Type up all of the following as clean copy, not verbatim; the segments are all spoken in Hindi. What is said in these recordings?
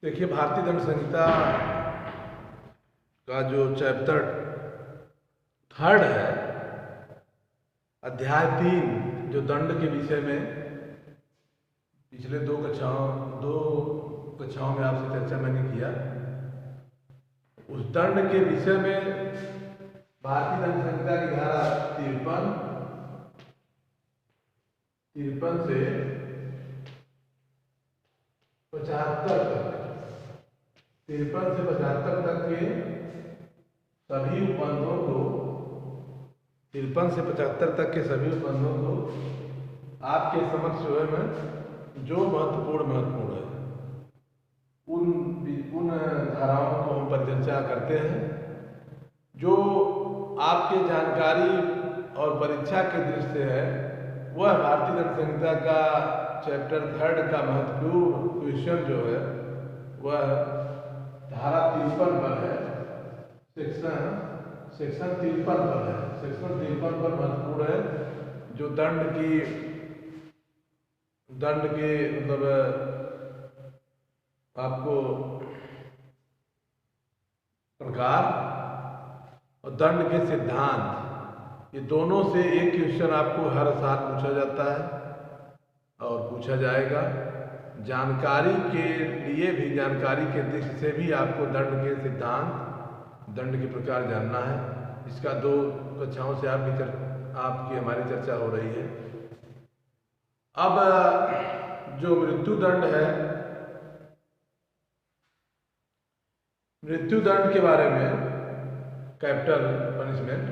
देखिए, भारतीय दंड संहिता का जो चैप्टर 3 है, अध्याय 3, जो दंड के विषय में पिछले दो कक्षाओं में आपसे चर्चा मैंने किया, उस दंड के विषय में भारतीय दंड संहिता की धारा 53 से 75 तक, 53 से 75 तक के सभी उपबंधों को 53 से 75 तक के सभी उपबंधों को आपके समक्ष जो है मैं जो महत्वपूर्ण है उन धाराओं को हम परिचर्चा करते हैं जो आपके जानकारी और परीक्षा के दृष्टि से है। वह भारतीय दंड संहिता का चैप्टर 3 का महत्वपूर्ण क्वेश्चन जो है वह धारा 53 पर है, सेक्शन 53 पर है। सेक्शन 53 पर महत्वपूर्ण है, जो दंड के मतलब आपको प्रकार और दंड के सिद्धांत, ये दोनों से एक क्वेश्चन आपको हर साल पूछा जाता है और पूछा जाएगा। जानकारी के लिए भी, जानकारी के दृष्टि से भी आपको दंड के सिद्धांत, दंड के प्रकार जानना है। इसका 2 कक्षाओं से आपकी हमारी चर्चा हो रही है। अब जो मृत्यु दंड है, मृत्यु दंड के बारे में, कैपिटल पनिशमेंट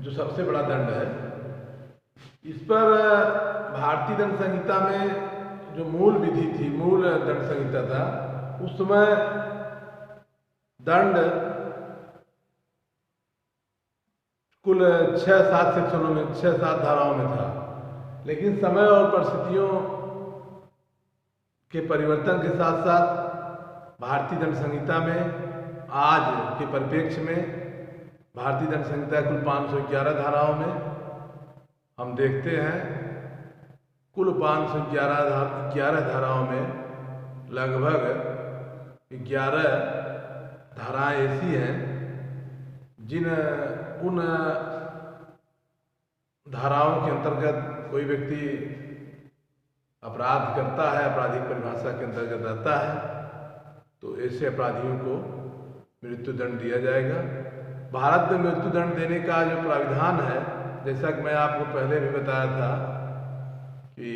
जो सबसे बड़ा दंड है, इस पर भारतीय दंड संहिता में जो मूल विधि थी, मूल दंड संहिता था, उस समय दंड कुल 6-7 सेक्शनों में, 6-7 धाराओं में था। लेकिन समय और परिस्थितियों के परिवर्तन के साथ साथ भारतीय दंड संहिता में आज के परिप्रेक्ष्य में भारतीय दंड संहिता कुल 511 धाराओं में हम देखते हैं, कुल 511 धाराओं में लगभग 11 धाराएं ऐसी हैं उन धाराओं के अंतर्गत कोई व्यक्ति अपराध करता है, आपराधिक परिभाषा के अंतर्गत रहता है, तो ऐसे अपराधियों को मृत्यु दंड दिया जाएगा। भारत में मृत्यु दंड देने का जो प्राविधान है, जैसा कि मैं आपको पहले भी बताया था कि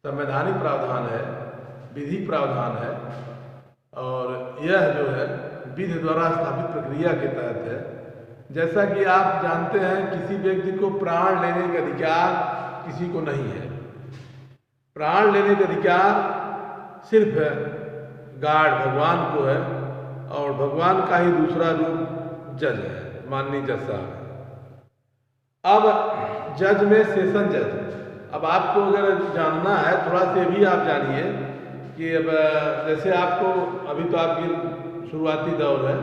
संवैधानिक प्रावधान है, विधि प्रावधान है, और यह जो है विधि द्वारा स्थापित प्रक्रिया के तहत है। जैसा कि आप जानते हैं, किसी व्यक्ति को प्राण लेने का अधिकार किसी को नहीं है। प्राण लेने का अधिकार सिर्फ गॉड, भगवान को है, और भगवान का ही दूसरा रूप जज है, माननीय जज साहब। अब जज में सेशन जज, अब आपको अगर जानना है थोड़ा सा भी आप जानिए कि अब जैसे आपको अभी तो आपकी शुरुआती दौर है,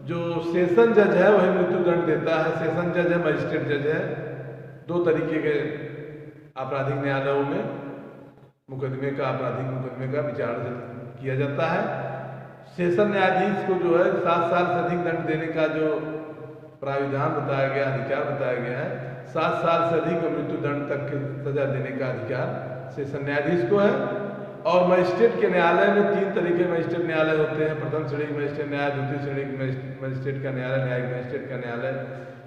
जो सेशन जज है वही मृत्यु दंड देता है। सेशन जज है, मजिस्ट्रेट जज है। 2 तरीके के आपराधिक न्यायालयों में आपराधिक मुकदमे का विचार किया जाता है। सेशन न्यायाधीश को जो है 7 साल से अधिक दंड देने का जो प्राविधान बताया गया, अधिकार बताया गया है, 7 साल से अधिक मृत्यु दंड तक की सजा देने का अधिकार सेशन न्यायाधीश को है। और मजिस्ट्रेट के न्यायालय में 3 तरीके मजिस्ट्रेट न्यायालय होते हैं, प्रथम श्रेणी के मजिस्ट्रेट न्यायालय, द्वितीय श्रेणी के मजिस्ट्रेट का न्यायालय, न्यायिक मजिस्ट्रेट का न्यायालय।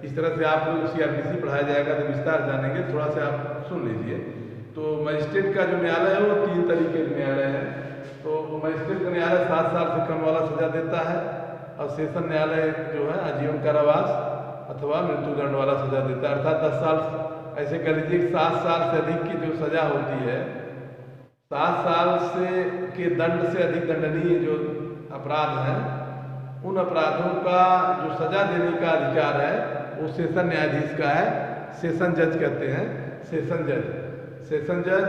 इस तरह से आप लोग CRPC पढ़ाया जाएगा तो विस्तार जानेंगे, थोड़ा सा आप सुन लीजिए। तो मजिस्ट्रेट का जो न्यायालय है वो 3 तरीके के न्यायालय है। तो मजिस्ट्रेट का न्यायालय 7 साल से कम वाला सजा देता है, और सेशन न्यायालय जो है आजीवन कारावास अथवा मृत्यु दंड वाला सजा देता है। अर्थात 10 साल, ऐसे कह लीजिए 7 साल से अधिक की जो सजा होती है, 7 साल से के दंड से अधिक दंडनीय जो अपराध हैं, उन अपराधों का जो सजा देने का अधिकार है वो सेशन न्यायाधीश का है। सेशन जज कहते हैं, सेशन जज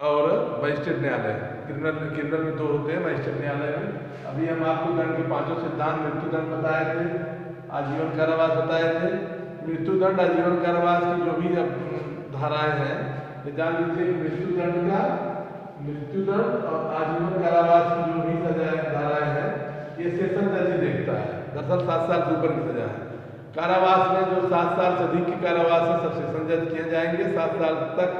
और मजिस्ट्रेट न्यायालय। क्रिमिनल में 2 होते हैं, मजिस्ट्रेट न्यायालय में। अभी हम आपको दंड के 5 सिद्धांत, मृत्यु दंड बताए थे, आजीवन कारावास बताए थे। मृत्यु दंड, आजीवन कारावास की जो भी धाराएं हैं, जान लीजिए मृत्यु दंड का मृत्युदंड और आजीवन कारावास की जो भी सजाएं धाराएं हैं ये सेशन जज ही देखता है। दरअसल 7 साल से ऊपर की सजा है। कारावास में जो 7 साल से अधिक की कारावास है सब सेशन जज किए जाएंगे। 7 साल तक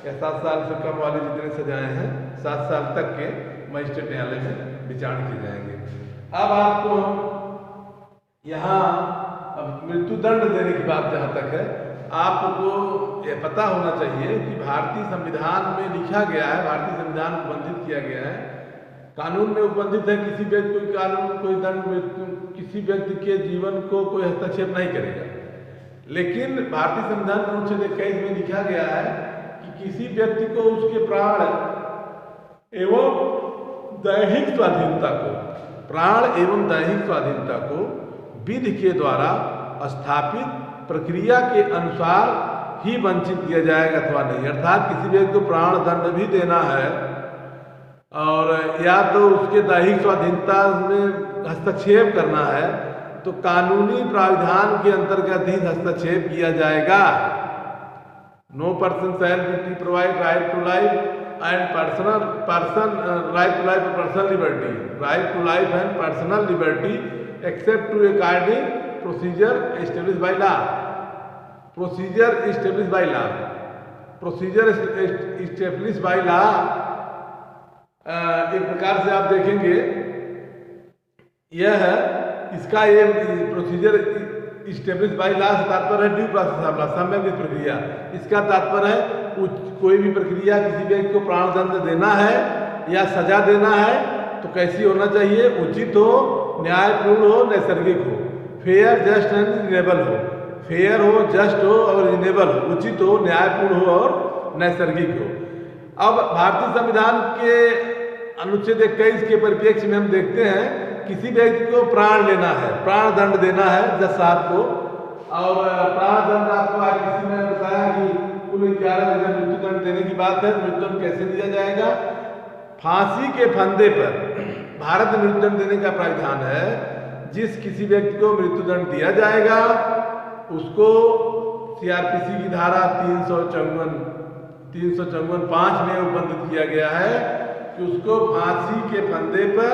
या 7 साल से कम वाली जितने सजाएं हैं 7 साल तक के मजिस्ट्रेट न्यायालय में विचार किए जाएंगे। अब आपको यहाँ मृत्युदंड देने की बात जहाँ तक है, आपको यह पता होना चाहिए कि भारतीय संविधान में लिखा गया है, भारतीय संविधान उपबंधित किया गया है, कानून में उपबंधित है किसी व्यक्ति कोई कानून कोई दंड किसी व्यक्ति के जीवन को कोई हस्तक्षेप नहीं करेगा। लेकिन भारतीय संविधान के अनुच्छेद 21 में लिखा गया है कि किसी व्यक्ति को उसके प्राण एवं दैहिक स्वाधीनता को विधि के द्वारा स्थापित प्रक्रिया के अनुसार ही वंचित किया जाएगा अथवा नहीं। अर्थात किसी व्यक्ति को प्राण दंड भी देना है और या तो उसके दैहिक स्वाधीनता में हस्तक्षेप करना है तो कानूनी प्राविधान के अंतर्गत ही हस्तक्षेप किया जाएगा। No person shall be provide right to life and right to life personal liberty, right to life and personal liberty except to according procedure establish by law. Procedure establish by law, procedure establish by law एक प्रकार से आप देखेंगे यह है इसका ये प्रोसीजर इस्टेब्लिश बाय लॉ से तात्पर्य है ड्यू प्रोसेस ऑफ लॉ, सम्यक प्रक्रिया। इसका तात्पर्य है कोई भी प्रक्रिया किसी व्यक्ति को प्राण दंड देना है या सजा देना है तो कैसी होना चाहिए, उचित हो, न्यायपूर्ण हो, नैसर्गिक हो, फेयर जस्ट एंड रिजनेबल हो, फेयर हो, जस्ट हो और रिजनेबल हो, उचित हो, न्यायपूर्ण हो और नैसर्गिक हो। अब भारतीय संविधान के अनुच्छेद 21 के परिप्रेक्ष्य में हम देखते हैं किसी व्यक्ति को प्राण लेना है, प्राण दंड देना है जज साहब को, और प्राण दंड आपको आज किसी ने बताया कि कुल 11 जगह मृत्युदंड देने की बात है। मृत्युदंड कैसे दिया जाएगा? फांसी के फंदे पर भारत में मृत्युदंड देने का प्रावधान है। जिस किसी व्यक्ति को मृत्युदंड दिया जाएगा उसको सीआरपीसी की धारा 354(5) में उपबंधित किया गया है कि उसको फांसी के फंदे पर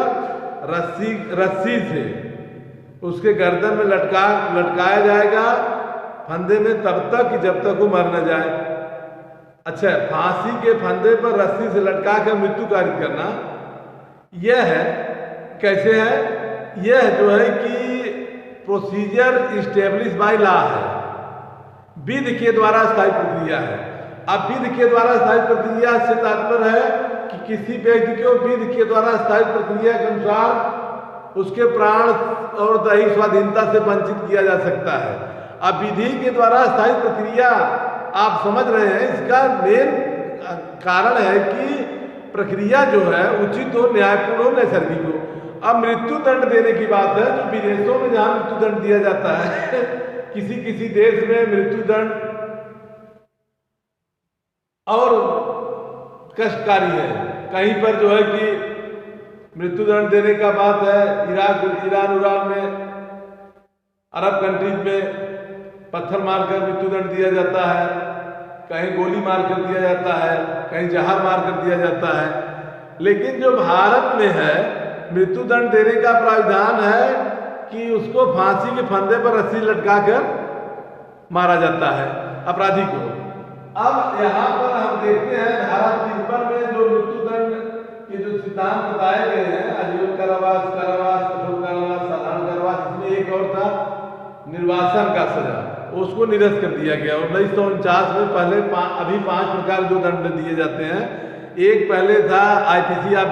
रस्सी से उसके गर्दन में लटकाया जाएगा फंदे में तब तक कि जब तक वो मर न जाए। अच्छा, फांसी के फंदे पर रस्सी से लटका कर मृत्यु कारित करना यह है, कैसे है? यह जो है कि प्रोसीजर इस्टेब्लिश बाय लॉ है, विधि के द्वारा स्थायी प्रक्रिया है। अब विधि के द्वारा स्थायी प्रक्रिया से तात्पर्य है कि किसी व्यक्ति को विधि के द्वारा स्थायी प्रक्रिया के अनुसार उसके प्राण और दैहिक स्वाधीनता से वंचित किया जा सकता है। अब विधि के द्वारा स्थायी प्रक्रिया आप समझ रहे हैं, इसका मेन कारण है कि प्रक्रिया जो है उचित हो, न्यायपूर्ण हो, नैसर्गिक हो। अब मृत्यु दंड देने की बात है, जो विदेशों में जहां मृत्यु दंड दिया जाता है किसी किसी देश में मृत्यु दंड और कष्टकारी है। कहीं पर जो है कि मृत्युदंड देने का बात है, ईरान में, अरब कंट्रीज में पत्थर मारकर मृत्युदंड दिया जाता है, कहीं गोली मारकर दिया जाता है, कहीं जहर मारकर दिया जाता है। लेकिन जो भारत में है मृत्युदंड देने का प्रावधान है कि उसको फांसी के फंदे पर रस्सी लटकाकर मारा जाता है अपराधी को। अब यहाँ पर हम देखते हैं धारा 53 में जो मृत्युदंड के जो सिद्धांत बताए गए हैं, आजीवन कारावास, कठोर कारावास, साधारण कारावास, इसमें एक और था निर्वासन का सजा, उसको निरस्त कर दिया गया। 1949 में पहले अभी 5 प्रकार जो दंड दिए जाते हैं। एक पहले था आईपीसी, आप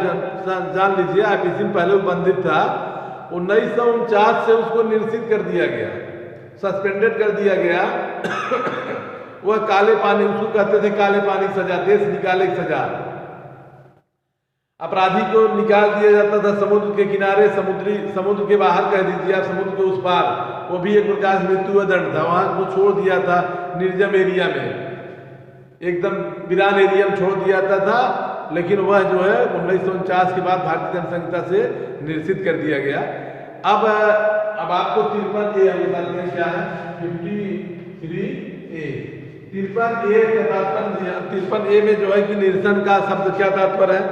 जान लीजिए आईपीसी में पहले उपबंधित था। 1949 से उसको निरसित कर दिया गया, सस्पेंडेड कर दिया गया। वह काले पानी, उसको कहते थे काले पानी सजा, देश निकाले की सजा। अपराधी को निकाल दिया जाता था समुद्र के किनारे, समुद्र के बाहर कह दीजिए आप, समुद्र के उस पार, वो भी एक प्रकार से मृत्यु दंड था। वहां को छोड़ दिया था निर्जन एरिया में, एकदम वीरान एरिया में छोड़ दिया जाता था। लेकिन वह जो है 1949 के बाद भारतीय जनसंहिता से निरसित कर दिया गया। अब आपको 53A हम बताते हैं क्या है, 53A। 53A का तात्पर्य, 53A में जो है कि निरसन का शब्द क्या तात्पर्य है,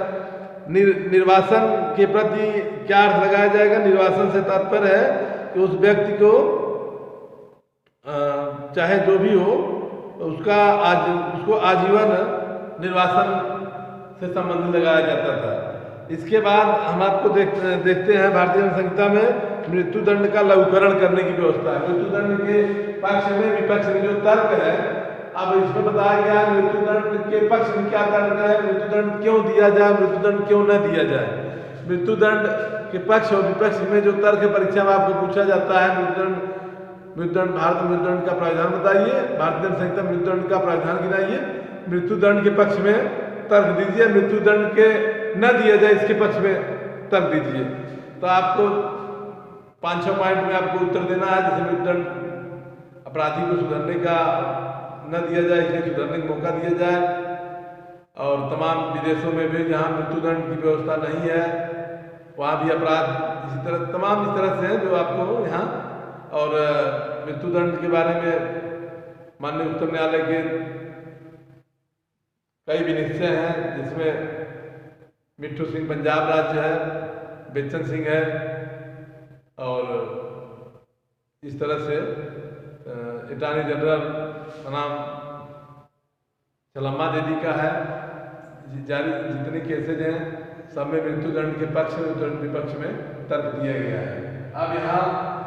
निर्वासन के प्रति क्या अर्थ लगाया जाएगा। निर्वासन से तात्पर्य है कि उस व्यक्ति को चाहे जो भी हो उसको आजीवन निर्वासन से संबंध लगाया जाता था। इसके बाद हम आपको देखते हैं भारतीय संहिता में मृत्युदंड का लघुकरण करने की व्यवस्था है। मृत्युदंड के पक्ष में विपक्ष में जो तर्क है, अब इसमें बताया गया है मृत्युदंड के पक्ष में क्या तर्क है, मृत्युदंड क्यों दिया जाए, मृत्युदंड क्यों न दिया जाए। मृत्युदंड के पक्ष और विपक्ष में जो तर्क है परीक्षा में आपको पूछा जाता है, मृत्युदंड भारत मृत्युदंड का प्रावधान बताइए, भारतीय संहिता मृत्युदंड का प्रावधान गिनाइए, मृत्युदंड के पक्ष में तर्क दीजिए, मृत्युदंड के न दिया जाए इसके पक्ष में तर्क दीजिए। तो आपको 5-6 पॉइंट में आपको उत्तर देना है। जैसे मृत्युदंड अपराधी को सुधरने का न दिया जाए, इसलिए सुधरने का मौका दिया जाए, और तमाम विदेशों में भी जहाँ मृत्युदंड की व्यवस्था नहीं है वहाँ भी अपराध इसी तरह तमाम इस तरह से हैं जो आपको यहाँ। और मृत्युदंड के बारे में माननीय उच्चतम न्यायालय के कई विनिश्चय हैं, जिसमें मिट्ठू सिंह पंजाब राज्य है, बेचन सिंह है, और इस तरह से अटॉर्नी जनरल नाम चलम्मा देवी का है। जारी जितने केसेज हैं सब में मृत्युदंड के पक्ष में विपक्ष में तर्क दिया गया है। अब यहाँ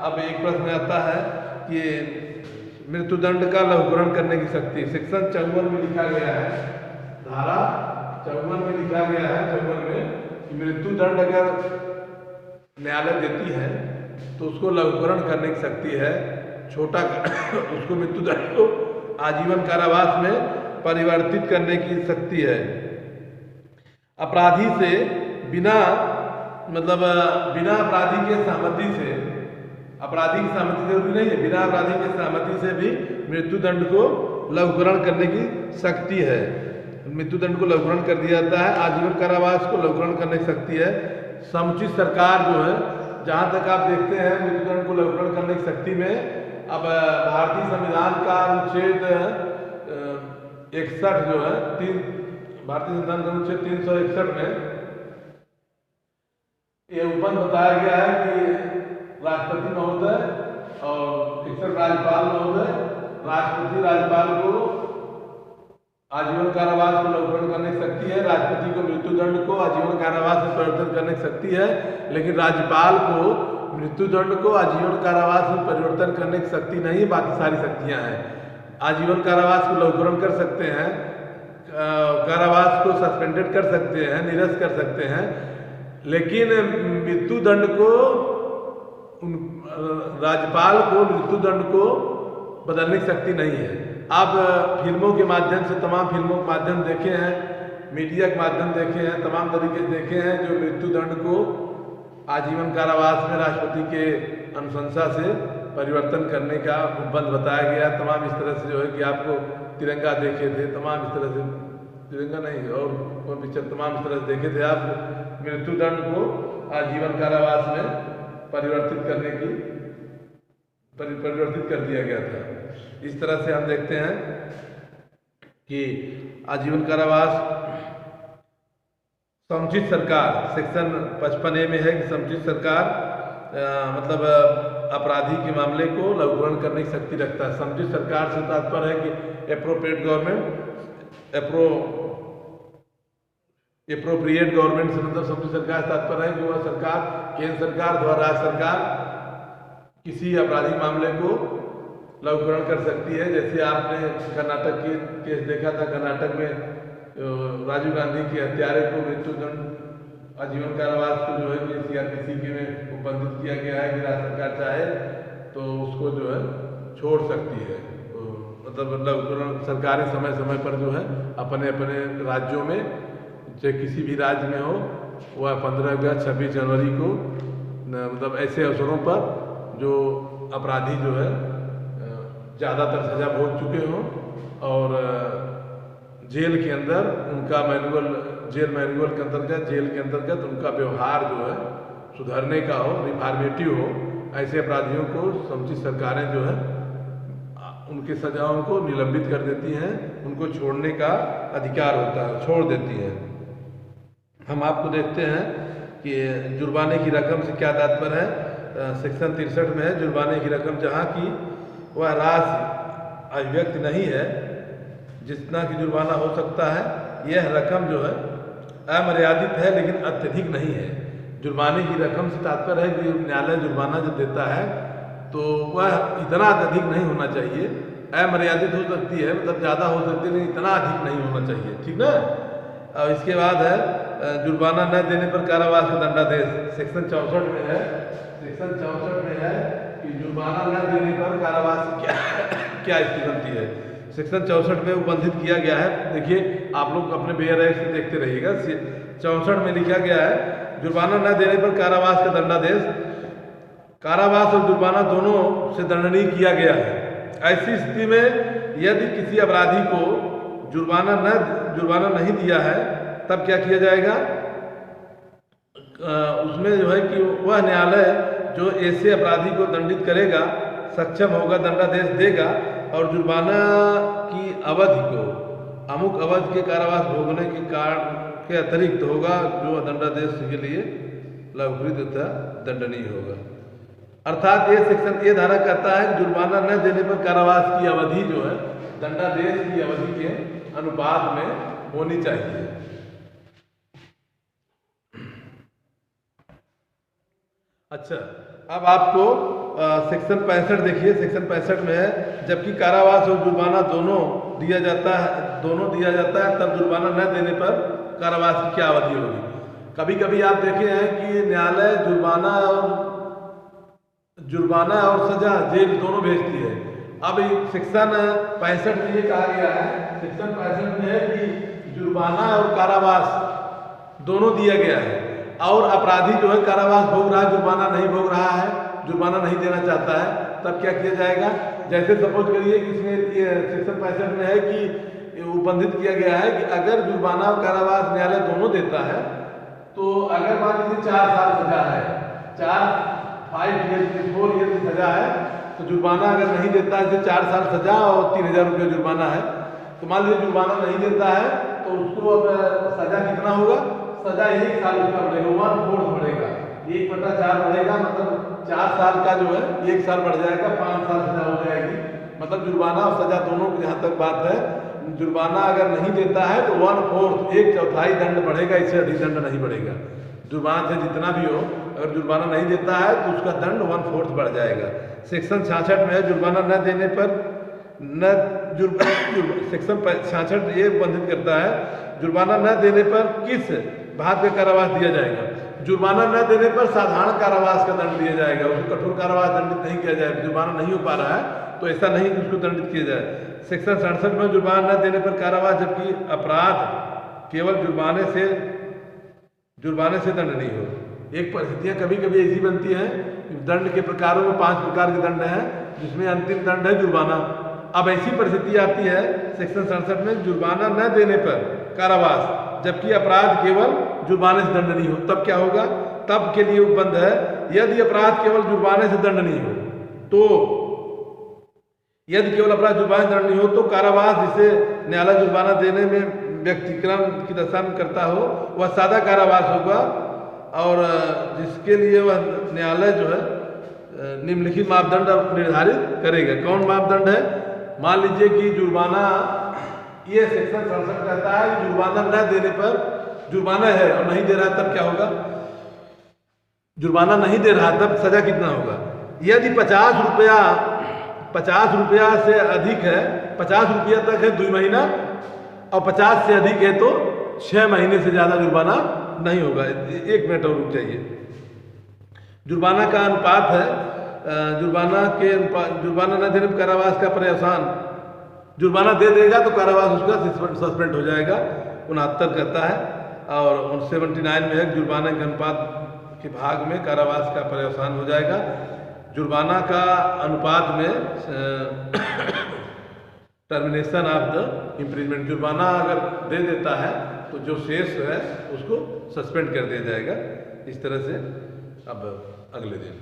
अब एक प्रश्न आता है कि मृत्युदंड का लघुकरण करने की शक्ति सेक्शन 54 में लिखा गया है, धारा 54 में लिखा गया है 54 में कि मृत्युदंड अगर न्यायालय देती है तो उसको लघुकरण करने की शक्ति है, छोटा उसको मृत्युदंड को आजीवन कारावास में परिवर्तित करने की शक्ति है। अपराधी से बिना अपराधी के सहमति से, अपराधी की सहमति जरूरी नहीं है, बिना अपराधी के सहमति से भी मृत्युदंड को लघुकरण करने की शक्ति है। मृत्युदंड को लघुकरण कर दिया जाता है, आजीवन कारावास को लघुकरण करने की शक्ति है। समुचित सरकार जो है, जहाँ तक आप देखते हैं मृत्युदंड को लघुकरण करने की शक्ति में, अब भारतीय संविधान का अनुच्छेद 61 जो है भारतीय संविधान का अनुच्छेद 361 में ये उपबंध बताया गया है कि राष्ट्रपति महोदय और 61 राज्यपाल महोदय, राष्ट्रपति राज्यपाल को आजीवन कारावास को लघुकरण करने की शक्ति है, राष्ट्रपति को मृत्युदंड को आजीवन कारावास में परिवर्तन करने की शक्ति है, लेकिन राज्यपाल को मृत्युदंड को आजीवन कारावास में परिवर्तन करने की शक्ति नहीं, बाकी सारी शक्तियां हैं। आजीवन कारावास को लघुकरण कर सकते हैं, कारावास को सस्पेंडेड कर सकते हैं, निरस्त कर सकते हैं, लेकिन मृत्युदंड को राज्यपाल को मृत्युदंड को बदलने की शक्ति नहीं है। आप फिल्मों के माध्यम से, तमाम फिल्मों के माध्यम देखे हैं, मीडिया के माध्यम देखे हैं, तमाम तरीके देखे हैं जो मृत्युदंड को आजीवन कारावास में राष्ट्रपति के अनुशंसा से परिवर्तन करने का उपबंध बताया गया। तमाम इस तरह से जो है कि आपको तिरंगा देखे थे, तमाम इस तरह से, तिरंगा नहीं और पिक्चर तमाम इस तरह से देखे थे आप, मृत्युदंड को आजीवन कारावास में परिवर्तित कर दिया गया था। इस तरह से हम देखते हैं कि आजीवन कारावास समुचित सरकार सेक्शन 55A में है कि समुचित सरकार अपराधी के मामले को लघुकरण करने की शक्ति रखता है। समुचित सरकार से तात्पर्य है कि एप्रोप्रिएट गवर्नमेंट, एप्रोप्रिएट गवर्नमेंट से समुचित सरकार से तात्पर्य है कि वह सरकार, केंद्र सरकार अथवा राज्य सरकार किसी आपराधिक मामले को लघुकरण कर सकती है। जैसे आपने कर्नाटक की केस देखा था, कर्नाटक में राजीव गांधी के हत्यारे को मृत्युदंड आजीवन कारावास को जो है कि CRPC के में उपबंधित किया गया है कि राज्य सरकार चाहे तो उसको जो है छोड़ सकती है। तो लघुकरण सरकारें समय समय पर जो है अपने अपने राज्यों में, चाहे किसी भी राज्य में हो, वह 15 अगस्त 26 जनवरी को ऐसे अवसरों पर जो अपराधी जो है ज़्यादातर सजा भोग चुके हों और जेल के अंदर उनका जेल मैनुअल के अंतर्गत उनका व्यवहार जो है सुधरने का हो, रिफॉर्मेटिव हो, ऐसे अपराधियों को समुचित सरकारें जो है उनके सजाओं को निलंबित कर देती हैं, उनको छोड़ने का अधिकार होता है, छोड़ देती हैं। हम आपको देखते हैं कि जुर्माने की रकम से क्या तात्पर्य है। सेक्शन 63 में है, जुर्माने की रकम जहाँ की वह राशि अभिव्यक्त नहीं है जितना कि जुर्माना हो सकता है, यह रकम जो है अमर्यादित है लेकिन अत्यधिक नहीं है। जुर्माने की रकम से तात्पर्य है कि न्यायालय जुर्माना जब देता है तो वह इतना अत्यधिक नहीं होना चाहिए। अमर्यादित हो सकती है, मतलब ज़्यादा हो सकती है लेकिन इतना अधिक नहीं होना चाहिए, ठीक ना। और इसके बाद है जुर्माना न देने पर कारावास का दंडादेश। सेक्शन 64 में है, सेक्शन 64 में है कि जुर्माना न देने पर कारावास क्या स्थिति बनती है। सेक्शन 64 में उपबंधित किया गया है। देखिए आप लोग अपने बेयर एक्ट से देखते रहिएगा। 64 में लिखा गया है जुर्माना न देने पर कारावास का दंडादेश, कारावास और जुर्माना दोनों से दंडनीय किया गया है। ऐसी स्थिति में यदि किसी अपराधी को जुर्माना नहीं दिया है तब क्या किया जाएगा। उसमें जो है कि वह न्यायालय जो ऐसे अपराधी को दंडित करेगा सक्षम होगा, दंडादेश देगा और जुर्माना की अवधि को अमुक अवधि के कारावास भोगने के कारण के अतिरिक्त होगा जो दंडादेश के लिए लागू तथा दंडनीय होगा। अर्थात ये सेक्शन ये धारा कहता है कि जुर्माना न देने पर कारावास की अवधि जो है दंडादेश की अवधि के अनुपात में होनी चाहिए। अच्छा, अब आपको सेक्शन 65 देखिए। सेक्शन 65 में है जबकि कारावास और जुर्माना दोनों दिया जाता है तब जुर्माना न देने पर कारावास की क्या अवधि होगी। कभी कभी आप देखे हैं कि न्यायालय जुर्माना और सजा जेल दोनों भेजती है। अब सेक्शन 65 में ये कहा गया है, सेक्शन 65 में है कि जुर्माना और कारावास दोनों दिया गया है और अपराधी जो है कारावास भोग रहा है, जुर्माना नहीं भोग रहा है, जुर्माना नहीं देना चाहता है, तब क्या किया जाएगा। जैसे सपोज करिए कि इसमें सेक्शन 65 में है कि उपबंधित किया गया है कि अगर जुर्माना और कारावास न्यायालय दोनों देता है तो अगर मान लीजिए 4 साल सजा है, 4 ईयर की सजा है, तो जुर्माना अगर नहीं देता है, 4 साल सजा और 3000 रुपये जुर्माना है, तो मान लीजिए जुर्माना नहीं देता है तो उसको अब सजा कितना होगा, सजा 1 साल उसका बढ़ेगा, 1/4 बढ़ेगा, 1/4 बढ़ेगा, मतलब 4 साल का जो है 1 साल बढ़ जाएगा, 5 साल सजा हो जाएगी। मतलब जुर्माना और सजा दोनों की जहाँ तक बात है, जुर्माना अगर नहीं देता है तो 1/4 1/4 दंड बढ़ेगा, इससे अधिक दंड नहीं बढ़ेगा। जुर्माना से जितना भी हो, अगर जुर्माना नहीं देता है तो उसका दंड 1/4 बढ़ जाएगा। सेक्शन 66 में है जुर्माना न देने पर सेक्शन 66 ये बंधित करता है जुर्माना न देने पर किस भाग का कारावास दिया जाएगा। जुर्माना न देने पर साधारण कारावास का दंड दिया जाएगा, उसको कठोर कारावास दंडित नहीं किया जाएगा। जुर्माना नहीं हो पा रहा है तो ऐसा नहीं कि उसको दंडित किया जाए। सेक्शन 67 में जुर्माना न देने पर कारावास, जबकि अपराध केवल जुर्माने से दंड नहीं हो। एक परिस्थितियां कभी कभी ऐसी बनती हैं, दंड के प्रकारों में 5 प्रकार के दंड हैं जिसमें अंतिम दंड है जुर्माना। अब ऐसी परिस्थिति आती है सेक्शन 67 में जुर्माना न देने पर कारावास, जबकि अपराध केवल जुर्माने से दंड नहीं हो, तब क्या होगा। तब के लिए उपबंध है यदि अपराध केवल जुर्माने से दंड नहीं हो तो, यदि केवल अपराध जुर्माने से दंड नहीं हो तो कारावास जिसे न्यायालय जुर्माना देने में व्यक्तिक्रम की दशा में करता हो वह सादा कारावास होगा और जिसके लिए वह न्यायालय जो है निम्नलिखित मापदंड निर्धारित करेगा। कौन मापदंड है। मान लीजिए कि जुर्माना, ये सेक्शन 67 कहता है कि जुर्माना न देने पर, जुर्माना है और नहीं दे रहा तब क्या होगा। जुर्माना नहीं दे रहा तब सजा कितना होगा। यदि 50 रुपया से अधिक है, 50 रुपया तक है 2 महीना और 50 से अधिक है तो 6 महीने से ज़्यादा जुर्माना नहीं होगा। 1 मिनट और रुक जाइए। जुर्माना का अनुपात है, जुर्माना न देने पर कारावास का पर्यवसान, जुर्माना दे देगा तो कारावास उसका सस्पेंड हो जाएगा, 69 कहता है। और 79 में है जुर्माना के अनुपात के भाग में कारावास का पर्यवसान हो जाएगा। जुर्माना का अनुपात में टर्मिनेशन ऑफ द इम्प्रीजमेंट, जुर्माना अगर दे देता है तो जो शेष है उसको सस्पेंड कर दिया जाएगा। इस तरह से अब अगले दिन